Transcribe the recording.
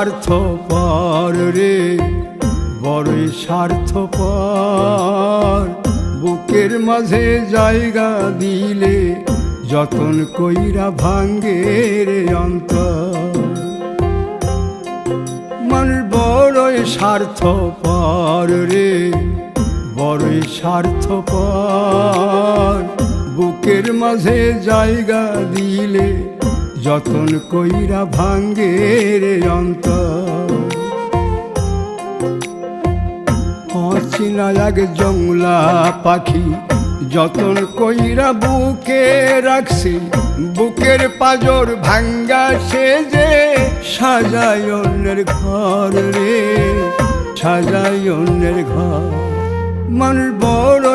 স্বার্থপর রে, বড়ই স্বার্থপর। বুকের মাঝে জায়গা দিলে যতন কইরা ভাঙ্গে রে অন্তর। মানুষ বড়ই স্বার্থপর রে, বড়ই স্বার্থপর। বুকের মাঝে জায়গা দিলে যতন কইরা ভাঙ্গে রে অন্তর। অচেনা এক জংলা পাখি যতন কইরা বুকে রাখছি, বুকের পাজর ভাঙ্গা সে যে সাজায় অন্যের ঘর রে, সাজায় অন্যের ঘর। মানুষ বড়